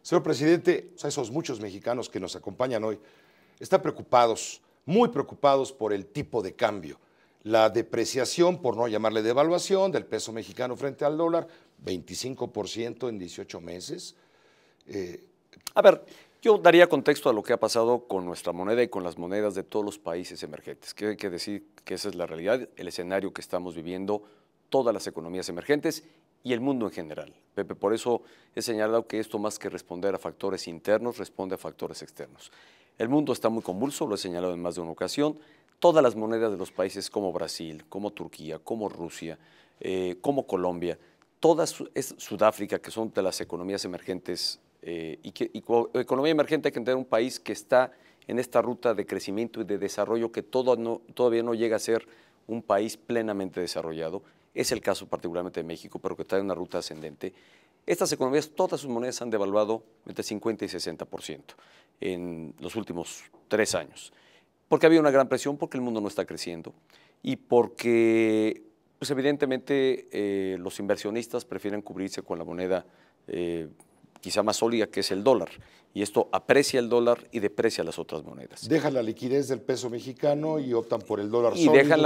Señor presidente, a esos muchos mexicanos que nos acompañan hoy están preocupados, muy preocupados por el tipo de cambio. La depreciación, por no llamarle devaluación, del peso mexicano frente al dólar, 25% en 18 meses. A ver, yo daría contexto a lo que ha pasado con nuestra moneda y con las monedas de todos los países emergentes. Que hay que decir que esa es la realidad, el escenario que estamos viviendo todas las economías emergentes y el mundo en general. Pepe, por eso he señalado que esto, más que responder a factores internos, responde a factores externos. El mundo está muy convulso, lo he señalado en más de una ocasión. Todas las monedas de los países como Brasil, como Turquía, como Rusia, como Colombia, toda Sudáfrica, que son de las economías emergentes, economía emergente hay que entender un país que está en esta ruta de crecimiento y de desarrollo que todavía no llega a ser un país plenamente desarrollado. Es el caso particularmente de México, pero que está en una ruta ascendente. Estas economías, todas sus monedas han devaluado entre 50 y 60% en los últimos 3 años. Porque había una gran presión, porque el mundo no está creciendo y porque, pues evidentemente, los inversionistas prefieren cubrirse con la moneda quizá más sólida, que es el dólar. Y esto aprecia el dólar y deprecia las otras monedas. Dejan la liquidez del peso mexicano y optan por el dólar y sólido.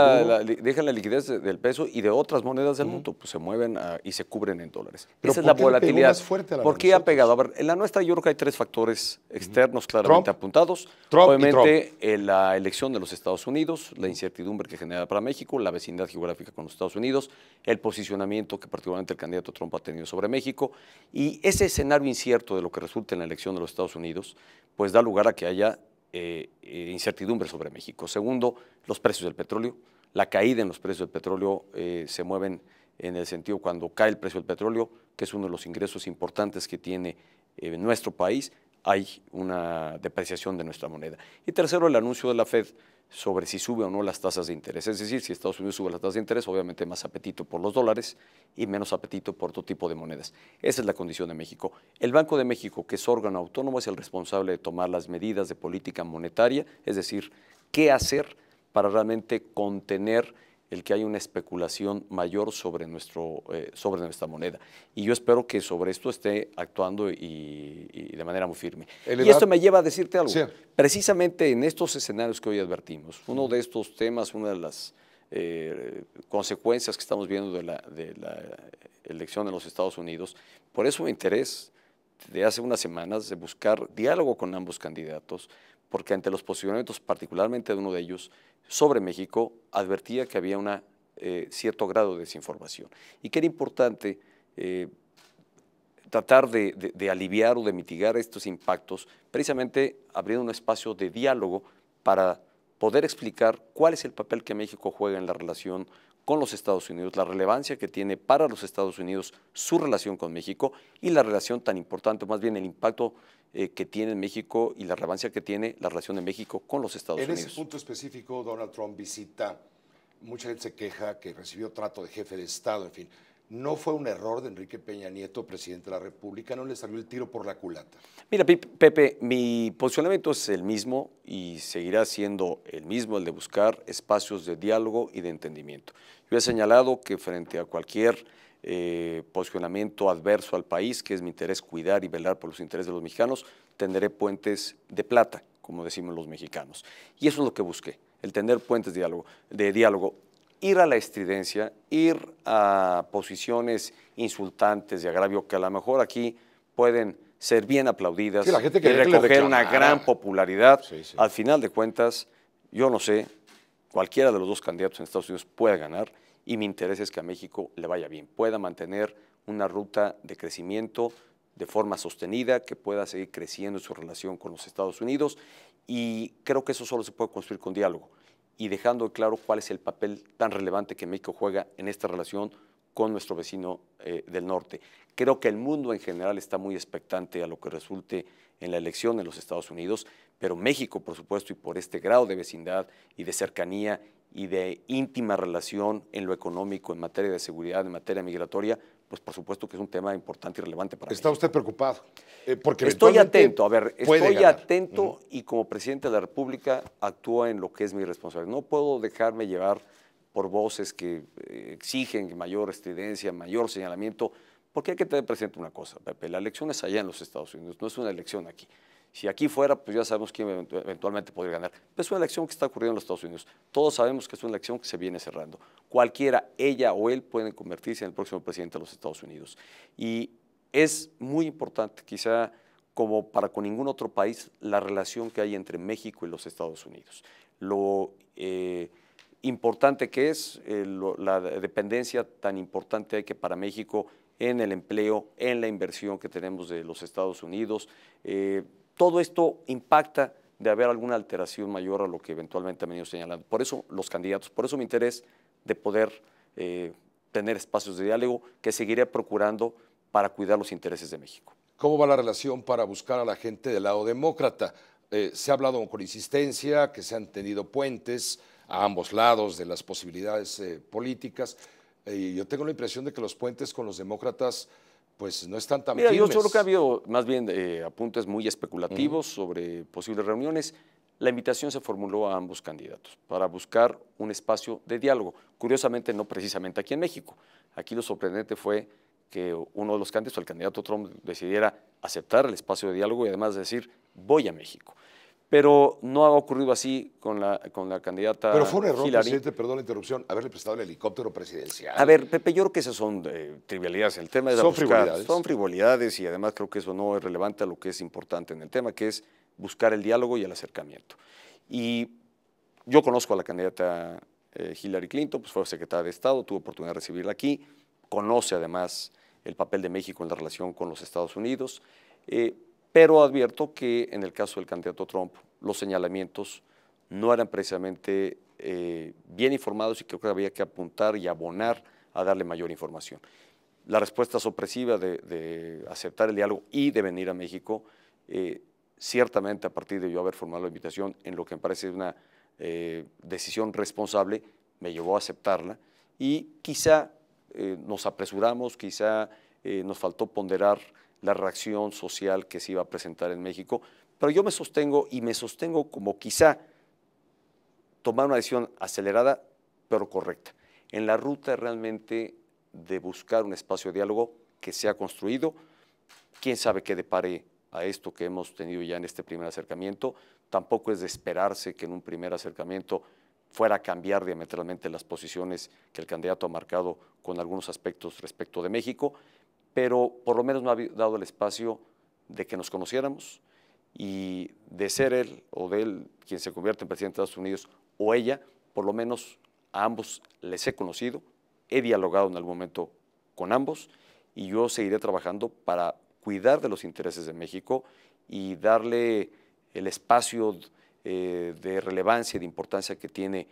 dejan la liquidez del peso y de otras monedas del mundo, pues se mueven y se cubren en dólares. Pero esa es la volatilidad. Más fuerte a la ¿Por qué ha pegado? A ver, en la nuestra yo creo que hay 3 factores externos claramente apuntados. Obviamente, la elección de los Estados Unidos, la incertidumbre que genera para México, la vecindad geográfica con los Estados Unidos, el posicionamiento que particularmente el candidato Trump ha tenido sobre México, y ese escenario incierto de lo que resulta en la elección de los Estados Unidos, pues da lugar a que haya incertidumbre sobre México. Segundo, los precios del petróleo. La caída en los precios del petróleo se mueven en el sentido cuando cae el precio del petróleo, que es uno de los ingresos importantes que tiene nuestro país, hay una depreciación de nuestra moneda. Y tercero, el anuncio de la Fed sobre si sube o no las tasas de interés. Es decir, si Estados Unidos sube las tasas de interés, obviamente más apetito por los dólares y menos apetito por otro tipo de monedas. Esa es la condición de México. El Banco de México, que es órgano autónomo, es el responsable de tomar las medidas de política monetaria, es decir, qué hacer para realmente contener el que haya una especulación mayor sobre nuestra moneda. Y yo espero que sobre esto esté actuando y de manera muy firme. Y esto me lleva a decirte algo. Sí. Precisamente en estos escenarios que hoy advertimos, uno de estos temas, una de las consecuencias que estamos viendo de la elección de los Estados Unidos, por eso mi interés de hace unas semanas de buscar diálogo con ambos candidatos, porque ante los posicionamientos, particularmente de uno de ellos, sobre México, advertía que había un cierto grado de desinformación y que era importante tratar de aliviar o de mitigar estos impactos, precisamente abriendo un espacio de diálogo para poder explicar cuál es el papel que México juega en la relación con los Estados Unidos, la relevancia que tiene para los Estados Unidos su relación con México y la relación tan importante, más bien el impacto que tiene en México y la relevancia que tiene la relación de México con los Estados Unidos. En ese punto específico, Donald Trump visita, mucha gente se queja que recibió trato de jefe de Estado, en fin. ¿No fue un error de Enrique Peña Nieto, presidente de la República? ¿No le salió el tiro por la culata? Mira, Pepe, mi posicionamiento es el mismo y seguirá siendo el mismo, el de buscar espacios de diálogo y de entendimiento. Yo he señalado que frente a cualquier posicionamiento adverso al país, que es mi interés cuidar y velar por los intereses de los mexicanos, tendré puentes de plata, como decimos los mexicanos. Y eso es lo que busqué, el tener puentes de diálogo. Ir a la estridencia, ir a posiciones insultantes de agravio que a lo mejor aquí pueden ser bien aplaudidas sí, la gente y recoger una gran popularidad. Sí, sí. Al final de cuentas, yo no sé, cualquiera de los 2 candidatos en Estados Unidos puede ganar y mi interés es que a México le vaya bien, pueda mantener una ruta de crecimiento de forma sostenida, que pueda seguir creciendo en su relación con los Estados Unidos y creo que eso solo se puede construir con diálogo y dejando claro cuál es el papel tan relevante que México juega en esta relación con nuestro vecino del norte. Creo que el mundo en general está muy expectante a lo que resulte en la elección en los Estados Unidos, pero México, por supuesto, y por este grado de vecindad y de cercanía y de íntima relación en lo económico, en materia de seguridad, en materia migratoria, pues por supuesto que es un tema importante y relevante para ¿Está México. usted preocupado? Porque estoy atento, estoy atento Uh-huh. y como presidente de la República actúo en lo que es mi responsabilidad. No puedo dejarme llevar por voces que exigen mayor estridencia, mayor señalamiento, Porque hay que tener presente una cosa, Pepe, la elección es allá en los Estados Unidos, no es una elección aquí. Si aquí fuera, pues ya sabemos quién eventualmente podría ganar. Pero es una elección que está ocurriendo en los Estados Unidos. Todos sabemos que es una elección que se viene cerrando. Cualquiera, ella o él, pueden convertirse en el próximo presidente de los Estados Unidos. Y es muy importante, quizá como para con ningún otro país, la relación que hay entre México y los Estados Unidos. Lo importante que es, la dependencia tan importante hay que para México en el empleo, en la inversión que tenemos de los Estados Unidos. Todo esto impacta de haber alguna alteración mayor a lo que eventualmente han venido señalando. Por eso los candidatos, por eso mi interés de poder tener espacios de diálogo que seguiré procurando para cuidar los intereses de México. ¿Cómo va la relación para buscar a la gente del lado demócrata? Se ha hablado con insistencia que se han tenido puentes a ambos lados de las posibilidades políticas. Yo tengo la impresión de que los puentes con los demócratas pues no están tan firmes. Yo creo que ha habido más bien apuntes muy especulativos sobre posibles reuniones. La invitación se formuló a ambos candidatos para buscar un espacio de diálogo. Curiosamente, no precisamente aquí en México. Aquí lo sorprendente fue que uno de los candidatos, el candidato Trump, decidiera aceptar el espacio de diálogo y además decir, voy a México. Pero no ha ocurrido así con la candidata Pero fue un error, Hillary. presidente, perdón la interrupción, haberle prestado el helicóptero presidencial. A ver, Pepe, yo creo que esas son trivialidades. El tema es son frivolidades. Son frivolidades y además creo que eso no es relevante a lo que es importante en el tema, que es buscar el diálogo y el acercamiento. Y yo conozco a la candidata Hillary Clinton, pues fue secretaria de Estado, tuve oportunidad de recibirla aquí, conoce además el papel de México en la relación con los Estados Unidos, pero advierto que en el caso del candidato Trump, los señalamientos no eran precisamente bien informados y creo que había que apuntar y abonar a darle mayor información. La respuesta sorpresiva de aceptar el diálogo y de venir a México, ciertamente a partir de yo haber formado la invitación, en lo que me parece una decisión responsable, me llevó a aceptarla y quizá nos apresuramos, quizá nos faltó ponderar la reacción social que se iba a presentar en México, pero yo me sostengo y me sostengo como quizá tomar una decisión acelerada, pero correcta, en la ruta realmente de buscar un espacio de diálogo que sea construido. Quién sabe qué depare a esto que hemos tenido ya en este primer acercamiento. Tampoco es de esperarse que en un primer acercamiento fuera a cambiar diametralmente las posiciones que el candidato ha marcado con algunos aspectos respecto de México, pero por lo menos no ha dado el espacio de que nos conociéramos y de ser él o de él quien se convierte en presidente de Estados Unidos o ella, por lo menos a ambos les he conocido, he dialogado en algún momento con ambos y yo seguiré trabajando para cuidar de los intereses de México y darle el espacio de relevancia y de importancia que tiene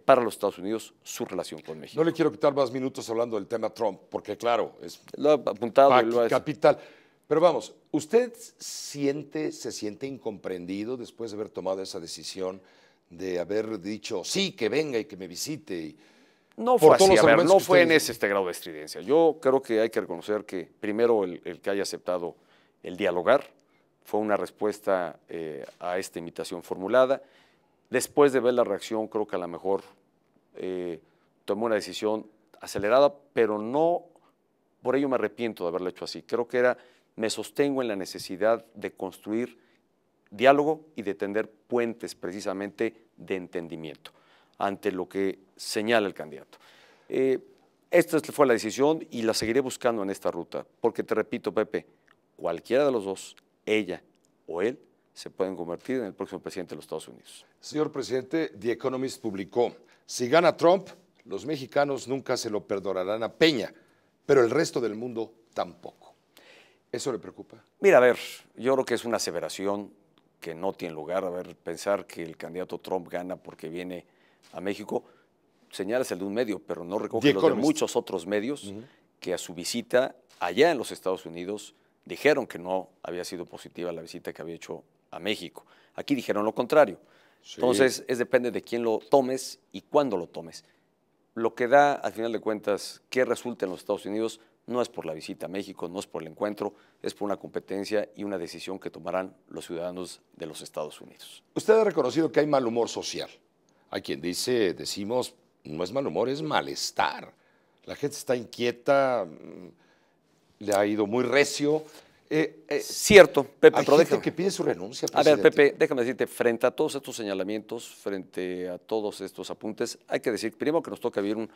para los Estados Unidos su relación con México. No le quiero quitar más minutos hablando del tema Trump, porque claro, es lo ha apuntado y lo ha capital. Pero vamos, ¿usted se siente incomprendido después de haber tomado esa decisión de haber dicho sí, que venga y que me visite? No fue así, a ver, no fue en este grado de estridencia. Yo creo que hay que reconocer que primero el que haya aceptado el dialogar fue una respuesta a esta invitación formulada. Después de ver la reacción, creo que a lo mejor tomó una decisión acelerada, pero no por ello me arrepiento de haberlo hecho así. Creo que me sostengo en la necesidad de construir diálogo y de tender puentes precisamente de entendimiento ante lo que señala el candidato. Esta fue la decisión y la seguiré buscando en esta ruta, porque te repito, Pepe, cualquiera de los dos, ella o él, se pueden convertir en el próximo presidente de los Estados Unidos. Señor presidente, The Economist publicó, si gana Trump, los mexicanos nunca se lo perdonarán a Peña, pero el resto del mundo tampoco. ¿Eso le preocupa? Mira, a ver, yo creo que es una aseveración que no tiene lugar. A ver, pensar que el candidato Trump gana porque viene a México, señalas el de un medio, pero no recoge los de muchos otros medios que a su visita allá en los Estados Unidos dijeron que no había sido positiva la visita que había hecho a México. Aquí dijeron lo contrario. Sí. Entonces, depende de quién lo tomes y cuándo lo tomes. Lo que da, al final de cuentas, que resulta en los Estados Unidos no es por la visita a México, no es por el encuentro, es por una competencia y una decisión que tomarán los ciudadanos de los Estados Unidos. Usted ha reconocido que hay mal humor social. Hay quien decimos, no es mal humor, es malestar. La gente está inquieta, le ha ido muy recio. Cierto, Pepe, hay pero gente que pide su renuncia, presidente. A ver, Pepe, déjame decirte, frente a todos estos señalamientos, frente a todos estos apuntes, hay que decir, primero que nos toca vivir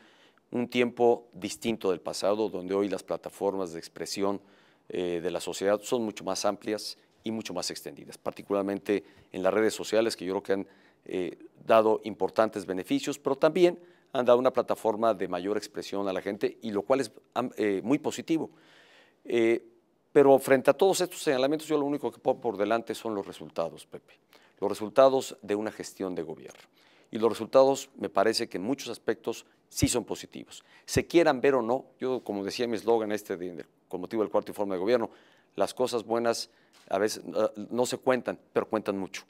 un tiempo distinto del pasado, donde hoy las plataformas de expresión de la sociedad son mucho más amplias y mucho más extendidas, particularmente en las redes sociales, que yo creo que han dado importantes beneficios, pero también han dado una plataforma de mayor expresión a la gente, y lo cual es muy positivo. Pero frente a todos estos señalamientos, yo lo único que pongo por delante son los resultados, Pepe. Los resultados de una gestión de gobierno. Y los resultados, me parece que en muchos aspectos sí son positivos. Se quieran ver o no, yo como decía mi eslogan con motivo del cuarto informe de gobierno, las cosas buenas a veces no se cuentan, pero cuentan mucho.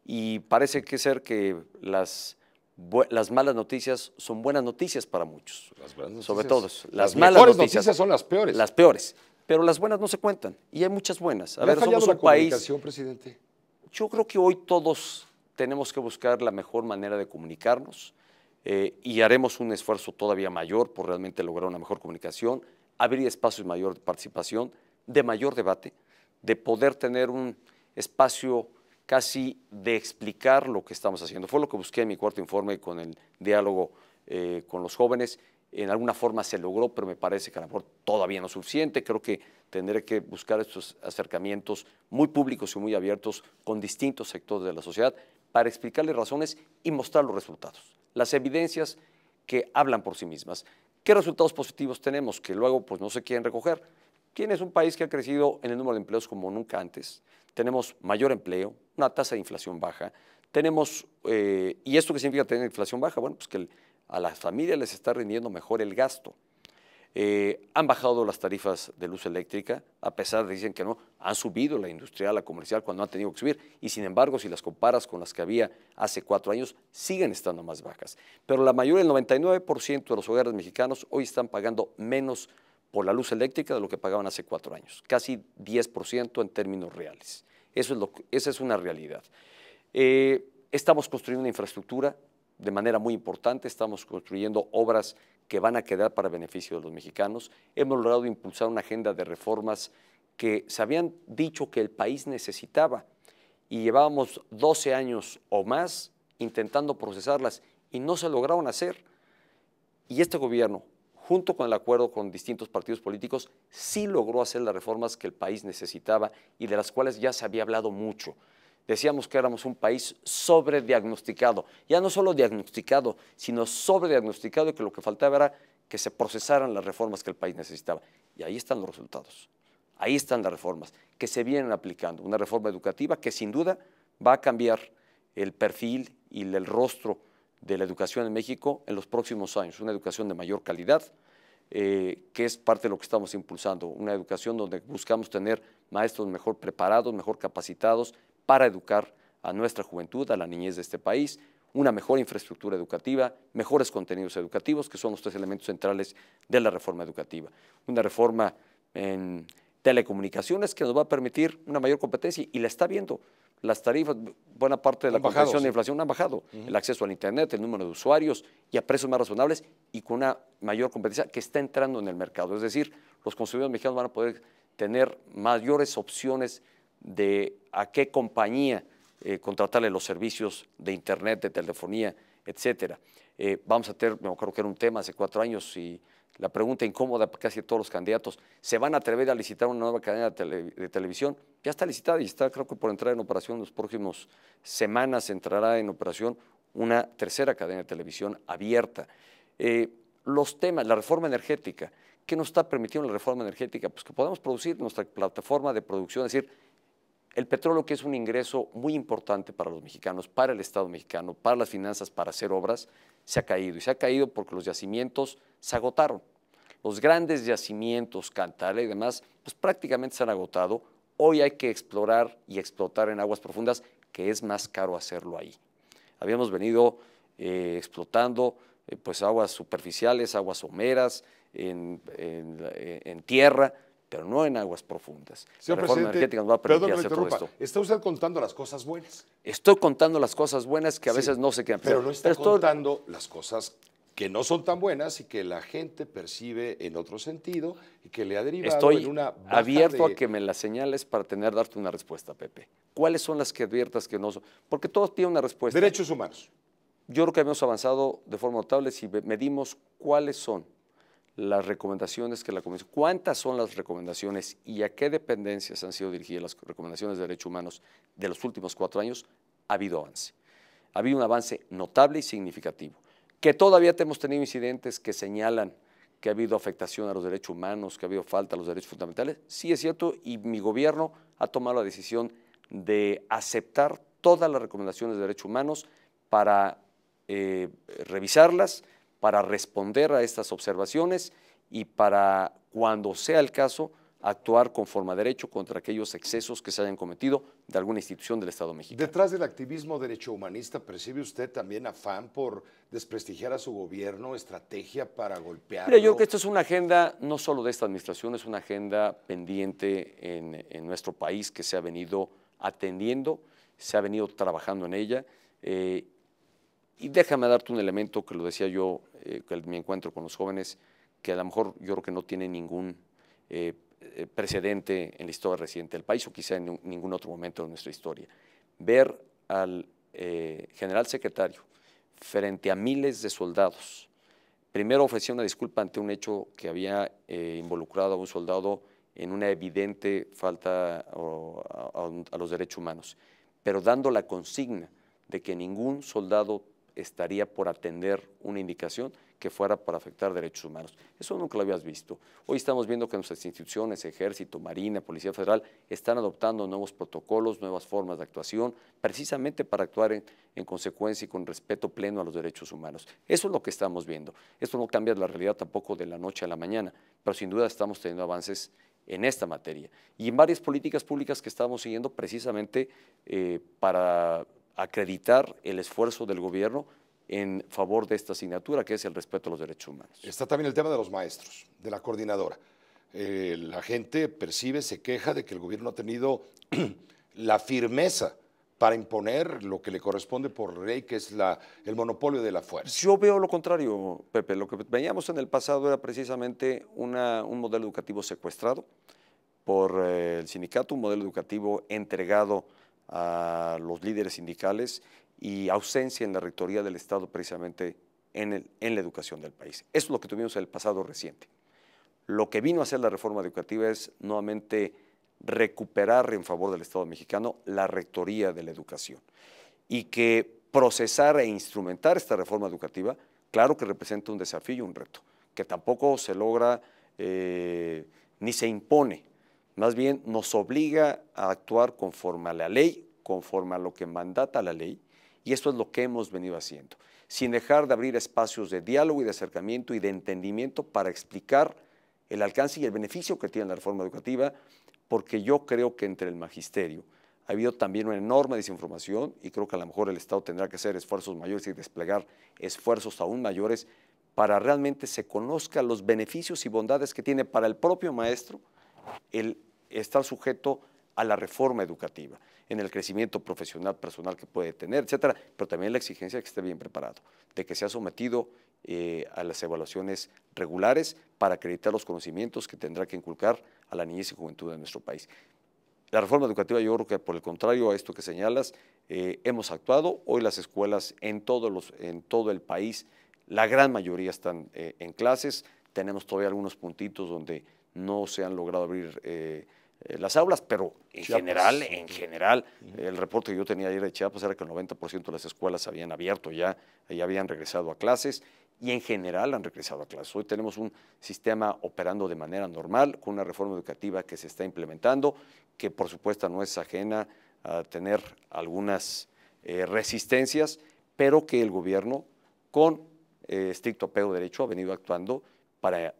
Y parece que las malas noticias son buenas noticias para muchos. Sobre todo, las mejores noticias son las peores. Las peores. Pero las buenas no se cuentan, y hay muchas buenas. A ver, somos un país. Presidente? Yo creo que hoy todos tenemos que buscar la mejor manera de comunicarnos y haremos un esfuerzo todavía mayor por realmente lograr una mejor comunicación, abrir espacios de mayor participación, de mayor debate, de poder tener un espacio casi de explicar lo que estamos haciendo. Fue lo que busqué en mi cuarto informe con el diálogo con los jóvenes. En alguna forma se logró, pero me parece que a lo mejor todavía no es suficiente. Creo que tendré que buscar estos acercamientos muy públicos y muy abiertos con distintos sectores de la sociedad para explicarles razones y mostrar los resultados, las evidencias que hablan por sí mismas. ¿Qué resultados positivos tenemos que luego pues, no se quieren recoger? Tienes un país que ha crecido en el número de empleos como nunca antes, tenemos mayor empleo, una tasa de inflación baja, tenemos, ¿y esto qué significa tener inflación baja? Bueno, pues que a las familias les está rindiendo mejor el gasto. Han bajado las tarifas de luz eléctrica, a pesar de dicen que no, han subido la industrial, la comercial, cuando han tenido que subir, y sin embargo, si las comparas con las que había hace 4 años, siguen estando más bajas. Pero la mayoría, el 99% de los hogares mexicanos hoy están pagando menos por la luz eléctrica de lo que pagaban hace 4 años, casi 10% en términos reales. Esa es una realidad. Estamos construyendo una infraestructura de manera muy importante, estamos construyendo obras que van a quedar para beneficio de los mexicanos. Hemos logrado impulsar una agenda de reformas que se habían dicho que el país necesitaba y llevábamos 12 años o más intentando procesarlas y no se lograron hacer. Y este gobierno, junto con el acuerdo con distintos partidos políticos, sí logró hacer las reformas que el país necesitaba y de las cuales ya se había hablado mucho. Decíamos que éramos un país sobrediagnosticado, ya no solo diagnosticado, sino sobrediagnosticado, y que lo que faltaba era que se procesaran las reformas que el país necesitaba. Y ahí están los resultados, ahí están las reformas que se vienen aplicando. Una reforma educativa que sin duda va a cambiar el perfil y el rostro de la educación en México en los próximos años, una educación de mayor calidad, que es parte de lo que estamos impulsando, una educación donde buscamos tener maestros mejor preparados, mejor capacitados, para educar a nuestra juventud, a la niñez de este país, una mejor infraestructura educativa, mejores contenidos educativos, que son los 3 elementos centrales de la reforma educativa. Una reforma en telecomunicaciones que nos va a permitir una mayor competencia, y la está viendo. Las tarifas, buena parte de la compensación de inflación han bajado. El acceso al Internet, el número de usuarios y a precios más razonables y con una mayor competencia que está entrando en el mercado. Es decir, los consumidores mexicanos van a poder tener mayores opciones de a qué compañía contratarle los servicios de Internet, de telefonía, etcétera. Vamos a tener, me acuerdo que era un tema hace 4 años y la pregunta incómoda para casi todos los candidatos, ¿se van a atrever a licitar una nueva cadena de televisión? Ya está licitada y está, creo que por entrar en operación en las próximas semanas entrará en operación una 3ª cadena de televisión abierta. Los temas, la reforma energética, ¿qué nos está permitiendo la reforma energética? Pues que podamos producir nuestra plataforma de producción, es decir, el petróleo, que es un ingreso muy importante para los mexicanos, para el Estado mexicano, para las finanzas, para hacer obras, se ha caído. Y se ha caído porque los yacimientos se agotaron. Los grandes yacimientos, Cantala y demás, pues prácticamente se han agotado. Hoy hay que explorar y explotar en aguas profundas, que es más caro hacerlo ahí. Habíamos venido explotando pues aguas superficiales, aguas someras, en tierra, pero no en aguas profundas. Señor la reforma energética nos va a permitir hacer todo esto. ¿Está usted contando las cosas buenas? Estoy contando las cosas buenas que a veces no se quedan. Pero no está contando las cosas que no son tan buenas y que la gente percibe en otro sentido y que le ha derivado Estoy en una baja abierto a que me las señales para darte una respuesta, Pepe. ¿Cuáles son las que adviertas que no son? Porque todos tienen una respuesta. Derechos humanos. Yo creo que hemos avanzado de forma notable si medimos cuáles son las recomendaciones que la Comisión, cuántas son las recomendaciones y a qué dependencias han sido dirigidas las recomendaciones de derechos humanos de los últimos 4 años, ha habido avance. Ha habido un avance notable y significativo. Que todavía hemos tenido incidentes que señalan que ha habido afectación a los derechos humanos, que ha habido falta a los derechos fundamentales, sí es cierto, y mi gobierno ha tomado la decisión de aceptar todas las recomendaciones de derechos humanos para revisarlas, para responder a estas observaciones y para, cuando sea el caso, actuar conforme a derecho contra aquellos excesos que se hayan cometido de alguna institución del Estado mexicano. Detrás del activismo derechohumanista, ¿percibe usted también afán por desprestigiar a su gobierno, estrategia para golpearlo? Mira, yo creo que esto es una agenda no solo de esta administración, es una agenda pendiente en nuestro país que se ha venido atendiendo, se ha venido trabajando en ella. Y déjame darte un elemento que lo decía yo, que mi encuentro con los jóvenes, que a lo mejor yo creo que no tiene ningún precedente en la historia reciente del país o quizá en ningún otro momento de nuestra historia. Ver al general secretario frente a miles de soldados, primero ofreció una disculpa ante un hecho que había involucrado a un soldado en una evidente falta a los derechos humanos, pero dando la consigna de que ningún soldado estaría por atender una indicación que fuera para afectar derechos humanos. Eso nunca lo habías visto. Hoy estamos viendo que nuestras instituciones, Ejército, Marina, Policía Federal, están adoptando nuevos protocolos, nuevas formas de actuación, precisamente para actuar en consecuencia y con respeto pleno a los derechos humanos. Eso es lo que estamos viendo. Esto no cambia la realidad tampoco de la noche a la mañana, pero sin duda estamos teniendo avances en esta materia y en varias políticas públicas que estamos siguiendo precisamente para acreditar el esfuerzo del gobierno en favor de esta asignatura, que es el respeto a los derechos humanos. Está también el tema de los maestros, de la coordinadora. La gente percibe, se queja de que el gobierno ha tenido la firmeza para imponer lo que le corresponde por ley, que es el monopolio de la fuerza. Yo veo lo contrario, Pepe. Lo que veíamos en el pasado era precisamente un modelo educativo secuestrado por el sindicato, un modelo educativo entregado a los líderes sindicales y ausencia en la rectoría del Estado precisamente en la educación del país. Eso es lo que tuvimos en el pasado reciente. Lo que vino a hacer la reforma educativa es nuevamente recuperar en favor del Estado mexicano la rectoría de la educación y que procesar e instrumentar esta reforma educativa, claro que representa un desafío y un reto, que tampoco se logra ni se impone, más bien nos obliga a actuar conforme a la ley, conforme a lo que mandata la ley, y esto es lo que hemos venido haciendo, sin dejar de abrir espacios de diálogo y de acercamiento y de entendimiento para explicar el alcance y el beneficio que tiene la reforma educativa, porque yo creo que entre el magisterio ha habido también una enorme desinformación y creo que a lo mejor el Estado tendrá que hacer esfuerzos mayores y desplegar esfuerzos aún mayores para realmente se conozcan los beneficios y bondades que tiene para el propio maestro el estar sujeto a la reforma educativa, en el crecimiento profesional, personal que puede tener, etcétera, pero también la exigencia de que esté bien preparado, de que sea sometido a las evaluaciones regulares para acreditar los conocimientos que tendrá que inculcar a la niñez y juventud de nuestro país. La reforma educativa, yo creo que por el contrario a esto que señalas, hemos actuado. Hoy las escuelas en todo el país, la gran mayoría están en clases, tenemos todavía algunos puntitos donde no se han logrado abrir las aulas, pero en general, el reporte que yo tenía ayer de Chiapas era que el 90% de las escuelas habían abierto ya habían regresado a clases y en general han regresado a clases. Hoy tenemos un sistema operando de manera normal, con una reforma educativa que se está implementando, que por supuesto no es ajena a tener algunas resistencias, pero que el gobierno, con estricto apego de derecho, ha venido actuando para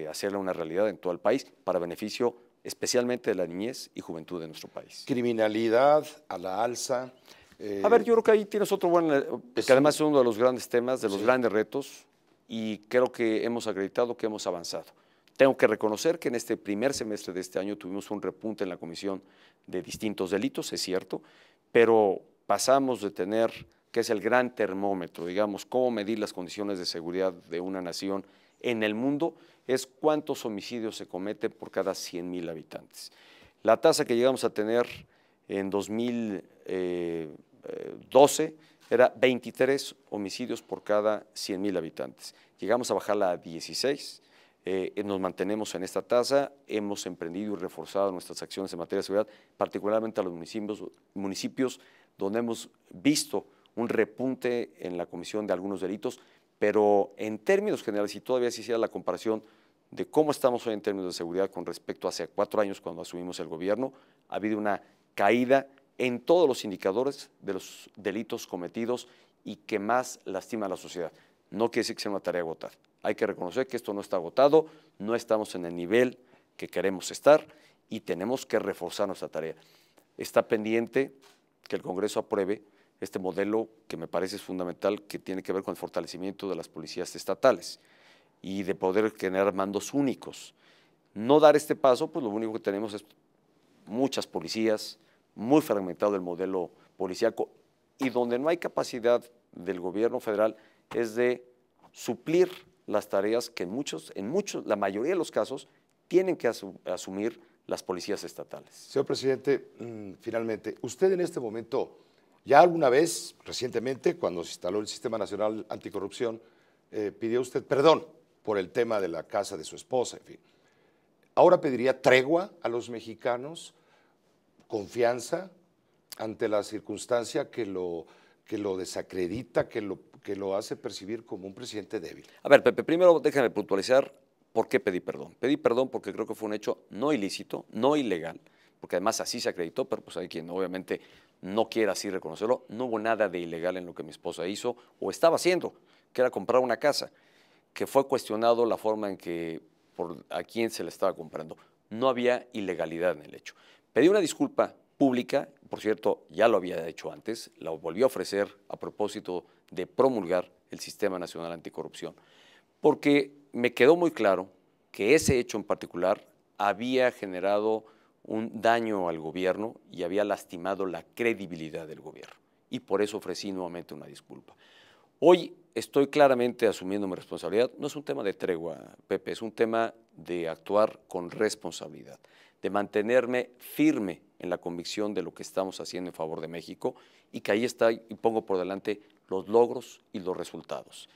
hacerla una realidad en todo el país, para beneficio especialmente de la niñez y juventud de nuestro país. Criminalidad a la alza. A ver, yo creo que ahí tienes otro que además es uno de los grandes temas, de los grandes retos, y creo que hemos acreditado que hemos avanzado. Tengo que reconocer que en este primer semestre de este año tuvimos un repunte en la comisión de distintos delitos, es cierto, pero pasamos de tener que es el gran termómetro, digamos, cómo medir las condiciones de seguridad de una nación en el mundo, es cuántos homicidios se cometen por cada 100,000 habitantes. La tasa que llegamos a tener en 2012 era 23 homicidios por cada 100,000 habitantes. Llegamos a bajarla a 16. Nos mantenemos en esta tasa, hemos emprendido y reforzado nuestras acciones en materia de seguridad, particularmente a los municipios donde hemos visto un repunte en la comisión de algunos delitos, pero en términos generales, si todavía se hiciera la comparación de cómo estamos hoy en términos de seguridad con respecto a hace 4 años cuando asumimos el gobierno, ha habido una caída en todos los indicadores de los delitos cometidos y que más lastima a la sociedad. No quiere decir que sea una tarea agotada. Hay que reconocer que esto no está agotado, no estamos en el nivel que queremos estar y tenemos que reforzar nuestra tarea. Está pendiente que el Congreso apruebe este modelo que me parece es fundamental, que tiene que ver con el fortalecimiento de las policías estatales y de poder generar mandos únicos. No dar este paso, pues lo único que tenemos es muchas policías, muy fragmentado el modelo policíaco y donde no hay capacidad del gobierno federal es de suplir las tareas que la mayoría de los casos, tienen que asumir las policías estatales. Señor presidente, finalmente, usted en este momento, ya alguna vez, recientemente, cuando se instaló el Sistema Nacional Anticorrupción, pidió usted perdón por el tema de la casa de su esposa, en fin. Ahora pediría tregua a los mexicanos, confianza ante la circunstancia que lo desacredita, que lo hace percibir como un presidente débil. A ver, Pepe, primero déjame puntualizar por qué pedí perdón. Pedí perdón porque creo que fue un hecho no ilícito, no ilegal, porque además así se acreditó, pero pues hay quien obviamente no quiere así reconocerlo. No hubo nada de ilegal en lo que mi esposa hizo o estaba haciendo, que era comprar una casa, que fue cuestionado la forma en que, a quién se le estaba comprando. No había ilegalidad en el hecho. Pedí una disculpa pública, por cierto, ya lo había hecho antes, la volví a ofrecer a propósito de promulgar el Sistema Nacional Anticorrupción, porque me quedó muy claro que ese hecho en particular había generado un daño al gobierno y había lastimado la credibilidad del gobierno, y por eso ofrecí nuevamente una disculpa. Hoy estoy claramente asumiendo mi responsabilidad. No es un tema de tregua, Pepe, es un tema de actuar con responsabilidad, de mantenerme firme en la convicción de lo que estamos haciendo en favor de México y que ahí está y pongo por delante los logros y los resultados.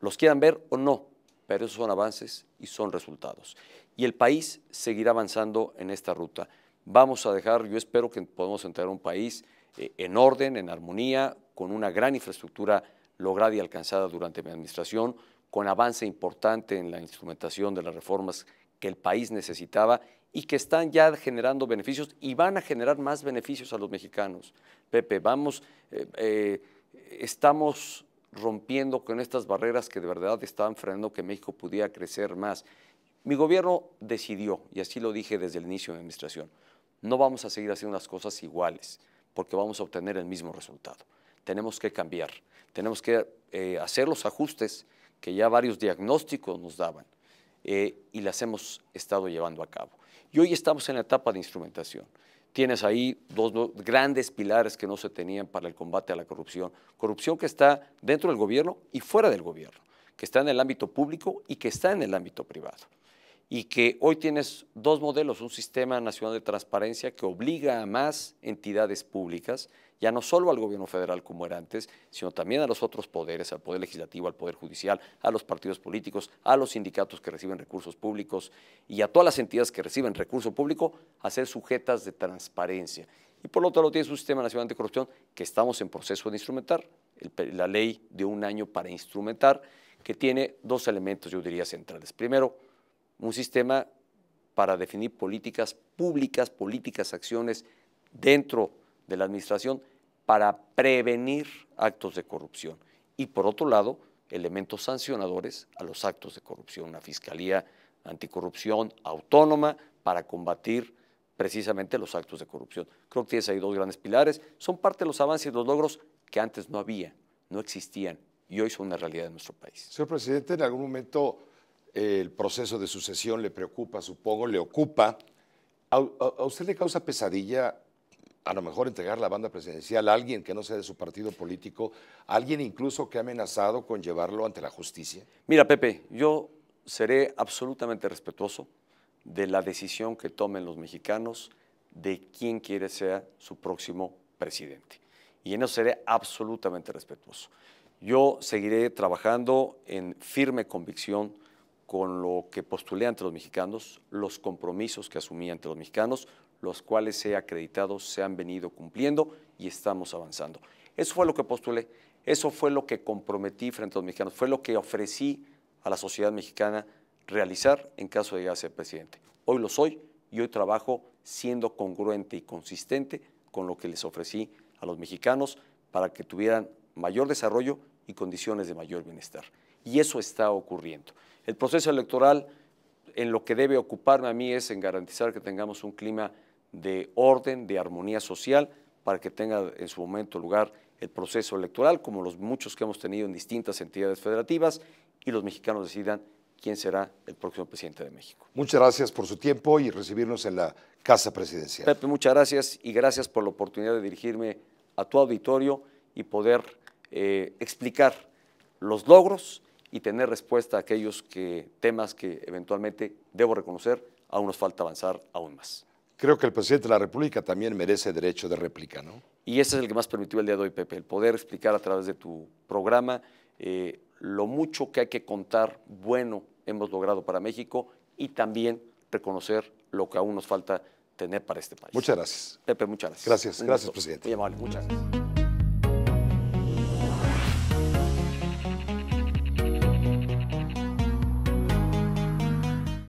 Los quieran ver o no, pero esos son avances y son resultados. Y el país seguirá avanzando en esta ruta. Vamos a dejar, yo espero que podamos entrar a un país en orden, en armonía, con una gran infraestructura lograda y alcanzada durante mi administración, con avance importante en la instrumentación de las reformas que el país necesitaba y que están ya generando beneficios y van a generar más beneficios a los mexicanos. Pepe, estamos rompiendo con estas barreras que de verdad estaban frenando que México pudiera crecer más. Mi gobierno decidió, y así lo dije desde el inicio de mi administración, no vamos a seguir haciendo las cosas iguales porque vamos a obtener el mismo resultado. Tenemos que cambiar, tenemos que hacer los ajustes que ya varios diagnósticos nos daban y las hemos estado llevando a cabo. Y hoy estamos en la etapa de instrumentación. Tienes ahí dos grandes pilares que no se tenían para el combate a la corrupción. Corrupción que está dentro del gobierno y fuera del gobierno, que está en el ámbito público y que está en el ámbito privado. Y que hoy tienes dos modelos, un sistema nacional de transparencia que obliga a más entidades públicas, ya no solo al gobierno federal como era antes, sino también a los otros poderes, al poder legislativo, al poder judicial, a los partidos políticos, a los sindicatos que reciben recursos públicos y a todas las entidades que reciben recurso público a ser sujetas de transparencia. Y por lo tanto tienes un sistema nacional anticorrupción que estamos en proceso de instrumentar, la ley de 1 año para instrumentar, que tiene 2 elementos, yo diría, centrales. Primero, un sistema para definir políticas públicas, políticas, acciones dentro de la administración para prevenir actos de corrupción. Y por otro lado, elementos sancionadores a los actos de corrupción, una fiscalía anticorrupción autónoma para combatir precisamente los actos de corrupción. Creo que tienes ahí 2 grandes pilares, son parte de los avances y los logros que antes no había, no existían y hoy son una realidad de nuestro país. Señor presidente, en algún momento el proceso de sucesión le preocupa, supongo, le ocupa. ¿A usted le causa pesadilla a lo mejor entregar la banda presidencial a alguien que no sea de su partido político, alguien incluso que ha amenazado con llevarlo ante la justicia? Mira, Pepe, yo seré absolutamente respetuoso de la decisión que tomen los mexicanos de quién quiere ser su próximo presidente. Y en eso seré absolutamente respetuoso. Yo seguiré trabajando en firme convicción con lo que postulé ante los mexicanos, los compromisos que asumí ante los mexicanos, los cuales he acreditado se han venido cumpliendo y estamos avanzando. Eso fue lo que postulé, eso fue lo que comprometí frente a los mexicanos, fue lo que ofrecí a la sociedad mexicana realizar en caso de llegar a ser presidente. Hoy lo soy y hoy trabajo siendo congruente y consistente con lo que les ofrecí a los mexicanos para que tuvieran mayor desarrollo y condiciones de mayor bienestar. Y eso está ocurriendo. El proceso electoral, en lo que debe ocuparme a mí es en garantizar que tengamos un clima de orden, de armonía social, para que tenga en su momento lugar el proceso electoral, como los muchos que hemos tenido en distintas entidades federativas, y los mexicanos decidan quién será el próximo presidente de México. Muchas gracias por su tiempo y recibirnos en la Casa Presidencial. Pepe, muchas gracias y gracias por la oportunidad de dirigirme a tu auditorio y poder explicar los logros y tener respuesta a aquellos temas que eventualmente, debo reconocer, aún nos falta avanzar aún más. Creo que el presidente de la República también merece derecho de réplica, ¿no? Y ese es el que más permitió el día de hoy, Pepe, el poder explicar a través de tu programa lo mucho que hay que contar bueno hemos logrado para México y también reconocer lo que aún nos falta tener para este país. Muchas gracias. Pepe, muchas gracias. Gracias, gracias, presidente. Muy amable, muchas gracias.